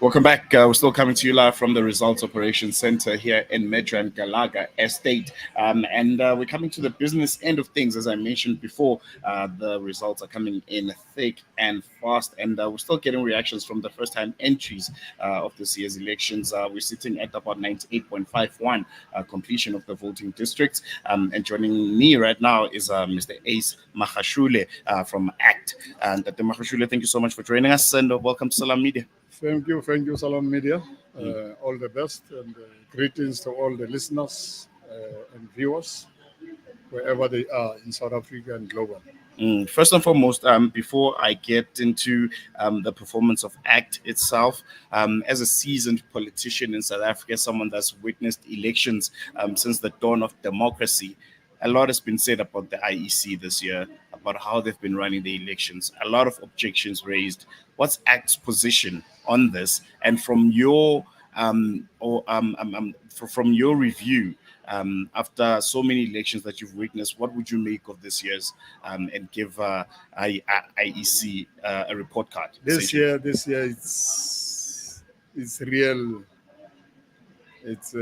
Welcome back. We're still coming to you live from the Results Operations Center here in Midrand Galaga Estate. And we're coming to the business end of things. As I mentioned before, the results are coming in thick and fast. And we're still getting reactions from the first time entries of this year's elections. We're sitting at about 98.51 completion of the voting districts. And joining me right now is Mr. Ace Makgashule from ACT. And Dr. Makgashule, thank you so much for joining us and welcome to Salam Media. Thank you, Salam Media. All the best and greetings to all the listeners and viewers, wherever they are in South Africa and globally. First and foremost, before I get into the performance of ACT itself, as a seasoned politician in South Africa, someone that's witnessed elections since the dawn of democracy, a lot has been said about the IEC this year, about how they've been running the elections. A lot of objections raised. What's ACT's position on this? And from your from your review, after so many elections that you've witnessed, what would you make of this year's and give IEC a report card? This year, it's real. It's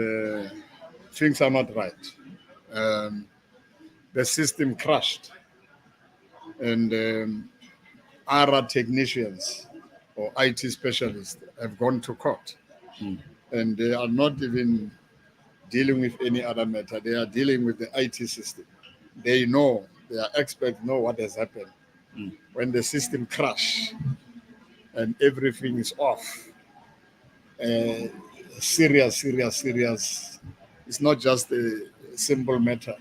things are not right. The system crashed, and ARA technicians or IT specialists have gone to court, and they are not even dealing with any other matter. They are dealing with the IT system. They know, their experts know what has happened. When the system crash and everything is off, serious. It's not just a simple matter.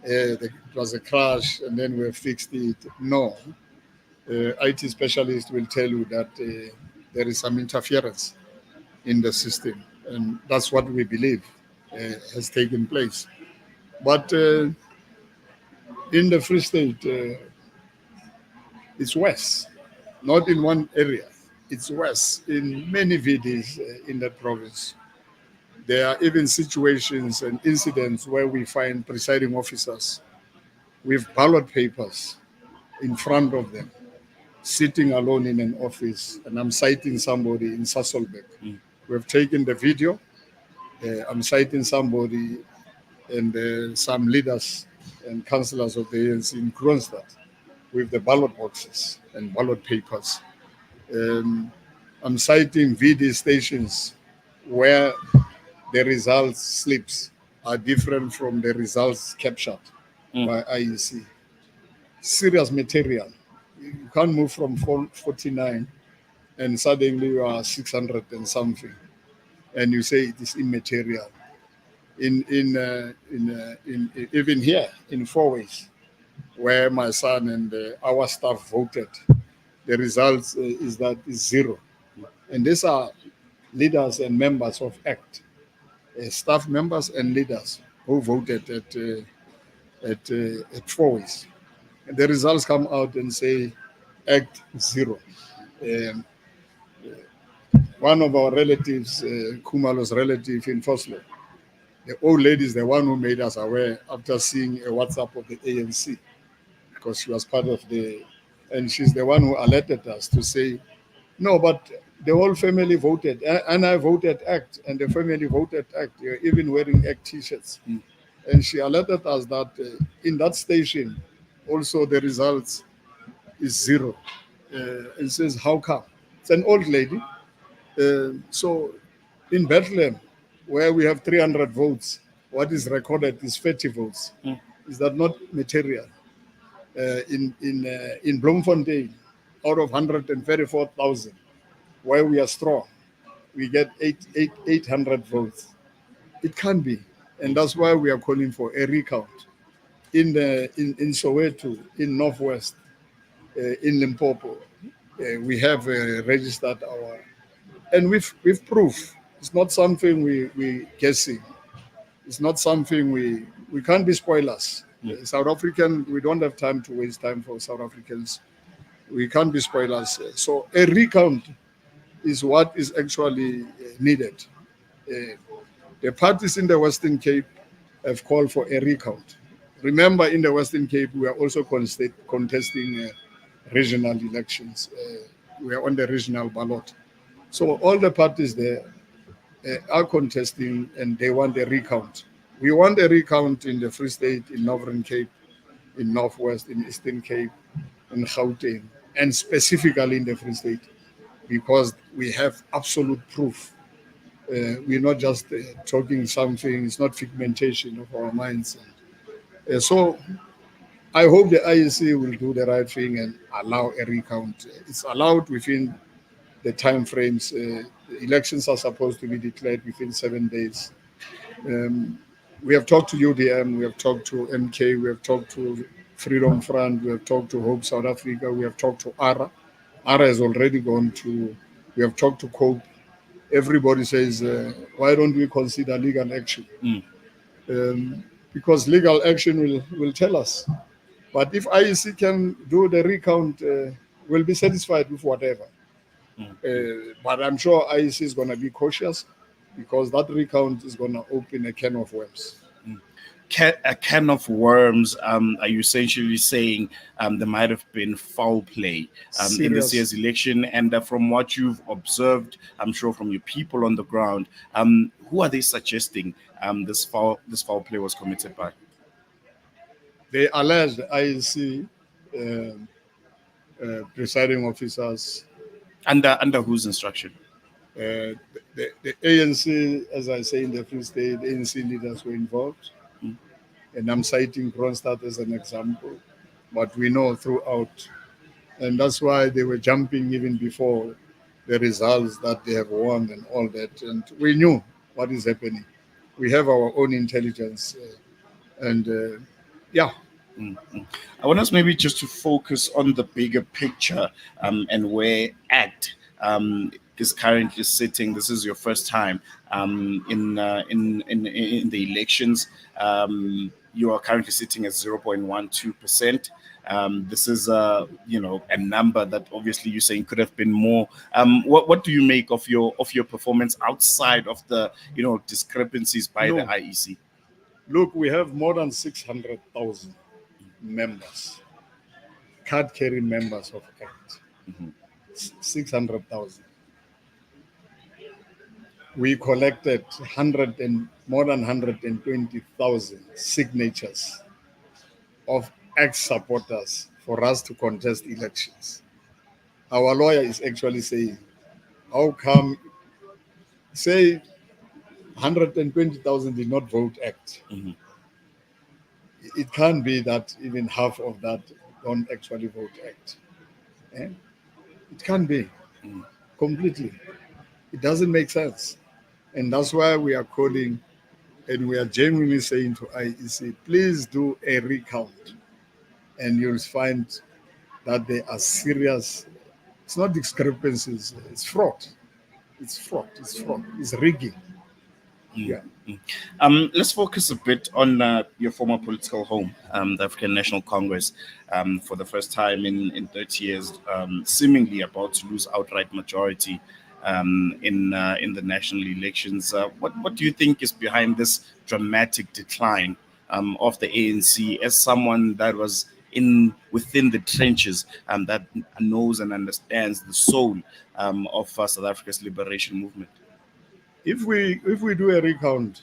It was a crash and then we fixed it. No. IT specialists will tell you that there is some interference in the system, and that's what we believe has taken place. But in the Free State, it's worse, not in one area. It's worse in many VDs in that province. There are even situations and incidents where we find presiding officers with ballot papers in front of them, sitting alone in an office, and I'm citing somebody in Sasolburg. We've taken the video. I'm citing somebody and some leaders and councillors of the ANC in Kronstadt with the ballot boxes and ballot papers. I'm citing VD stations where the results slips are different from the results captured by IEC. Serious material. You can't move from 49 and suddenly you are 600 and something, and you say it is immaterial. Even here in Fourways, where my son and our staff voted, the results is zero. And these are leaders and members of ACT, staff members and leaders who voted at Fourways. And the results come out and say ACT zero. One of our relatives, Kumalo's relative in Foslo, the old lady is the one who made us aware after seeing a WhatsApp of the ANC, because she was part of and she's the one who alerted us to say, no, but the whole family voted, and I voted ACT, and the family voted ACT. You're even wearing ACT t-shirts. And she alerted us that in that station, also the results is zero. And says, how come? It's an old lady. So in Bethlehem, where we have 300 votes, what is recorded is 30 votes. Is that not material? In Bloemfontein, out of 134,000, where we are strong, we get 800 votes. It can't be, and that's why we are calling for a recount in Soweto, in Northwest, in Limpopo. We have registered our, and with proof. It's not something we guessing. It's not something we can't be spoilers. South African, we don't have time to waste time for South Africans. We can't be spoilers. So a recount is what is actually needed. The parties in the Western Cape have called for a recount. Remember, in the Western Cape, we are also contesting regional elections. We are on the regional ballot. So all the parties there are contesting and they want a recount. We want a recount in the Free State, in Northern Cape, in Northwest, in Eastern Cape, in Gauteng, and specifically in the Free State, because we have absolute proof. We're not just talking something, it's not figmentation of our minds. So I hope the IEC will do the right thing and allow a recount. It's allowed within the time frames. Elections are supposed to be declared within 7 days. Um, we have talked to UDM, we have talked to MK, we have talked to Freedom Front, we have talked to Hope South Africa, we have talked to ARA. ARA has already gone to, we have talked to COPE. Everybody says, why don't we consider legal action? Mm. Because legal action will tell us. But if IEC can do the recount, we'll be satisfied with whatever. But I'm sure IEC is going to be cautious because that recount is going to open a can of worms. A can of worms. Are you essentially saying there might have been foul play in this year's election? And from what you've observed, I'm sure from your people on the ground, who are they suggesting this foul play was committed by? They allege the IEC presiding officers. Under whose instruction? The ANC, as I say in the Free State, ANC leaders were involved. And I'm citing Kronstadt as an example, but we know throughout. And that's why they were jumping even before the results that they have won and all that. And we knew what is happening. We have our own intelligence. Yeah. Mm-hmm. I want us maybe just to focus on the bigger picture and where ACT is currently sitting. This is your first time in the elections. You are currently sitting at 0.12%. This is a number that obviously you're saying could have been more. What do you make of your performance outside of the discrepancies by the IEC? Look, we have more than 600,000 members, card-carrying members of ACT. 600,000. We collected more than 120,000 signatures of ex-supporters for us to contest elections. Our lawyer is actually saying, how come, say 120,000 did not vote ACT. It can't be that even half of that don't actually vote ACT. It can't be completely. It doesn't make sense. And that's why we are calling and we are genuinely saying to IEC, please do a recount. And you'll find that there are serious, it's not discrepancies, it's fraud. It's fraud. It's rigging. Yeah. Let's focus a bit on your former political home, the African National Congress, for the first time in 30 years, seemingly about to lose outright majority in the national elections. What do you think is behind this dramatic decline of the ANC? As someone that was within the trenches, that knows and understands the soul of South Africa's liberation movement. If we do a recount,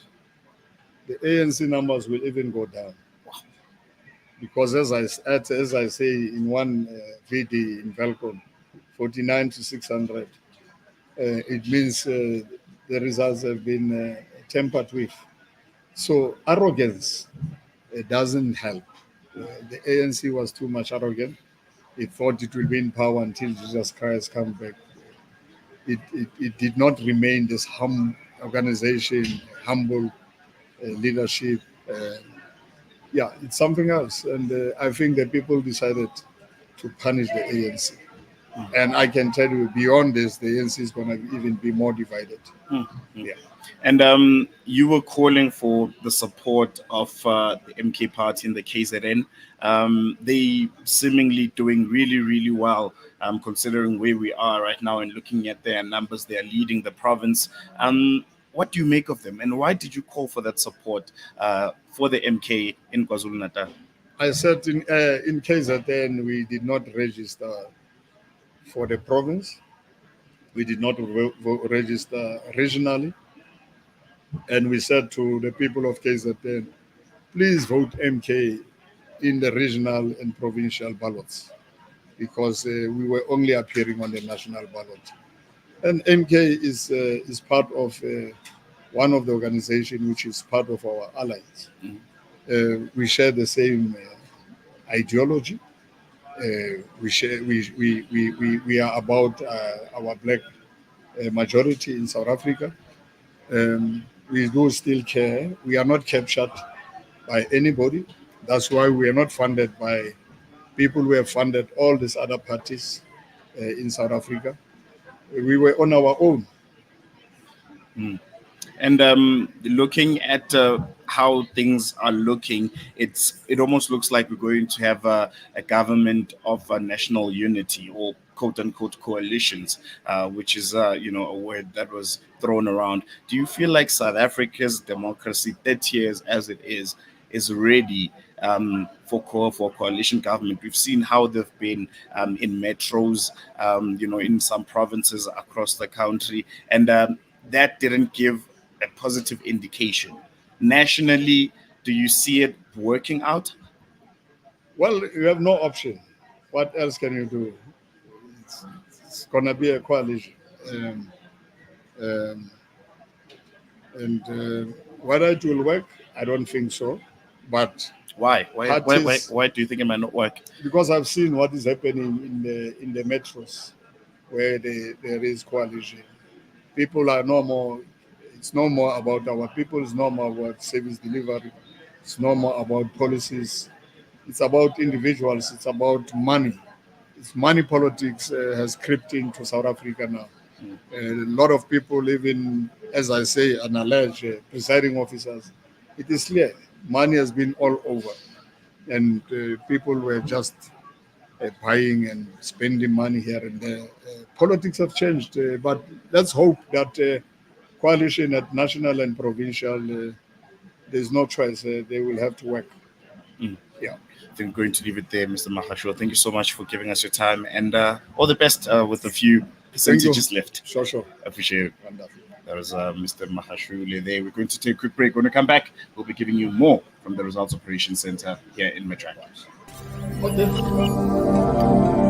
the ANC numbers will even go down. Wow. Because as I say in one VD in Velcom, 49 to 600, it means the results have been tampered with. So arrogance doesn't help. The ANC was too much arrogant. It thought it will be in power until Jesus Christ comes back. It did not remain this organization, humble leadership. It's something else. And I think the people decided to punish the ANC. And I can tell you, beyond this, the ANC is going to even be more divided. Yeah. And you were calling for the support of the MK party in the KZN. They seemingly doing really, really well, considering where we are right now and looking at their numbers. They are leading the province. What do you make of them, and why did you call for that support for the MK in KwaZulu-Natal? I said in KZN we did not register for the province. We did not register regionally. And we said to the people of KZN, please vote MK in the regional and provincial ballots, because we were only appearing on the national ballot. And MK is part of one of the organizations which is part of our alliance. We share the same ideology. We are about our black majority in South Africa. We do still care. We are not captured by anybody. That's why we are not funded by people who have funded all these other parties in South Africa. We were on our own. And looking at how things are looking, it almost looks like we're going to have a government of national unity, or quote unquote coalitions, which is a word that was thrown around. Do you feel like South Africa's democracy, 30 years as it is ready for coalition government? We've seen how they've been in metros, in some provinces across the country, and that didn't give a positive indication. Nationally, do you see it working out? Well, you have no option. What else can you do? It's going to be a coalition. Um, um, and whether it will work, I don't think so. But Why? Why do you think it might not work? Because I've seen what is happening in the metros where there is coalition. People are no more. It's no more about our people. It's no more about service delivery. It's no more about policies. It's about individuals. It's about money. It's money politics has crept into South Africa now. A lot of people, even as I say, an alleged presiding officers, it is clear money has been all over, and people were just buying and spending money here and there. Politics have changed, but let's hope that coalition at national and provincial, there's no choice. They will have to work. Yeah. I think we're going to leave it there, Mr. Makgashule. Thank you so much for giving us your time, and all the best with a few percentages left. Sure. Appreciate it. Wonderful. That was Mr. Makgashule there. We're going to take a quick break. When we come back, we'll be giving you more from the Results Operations Center here in Midrand. Okay.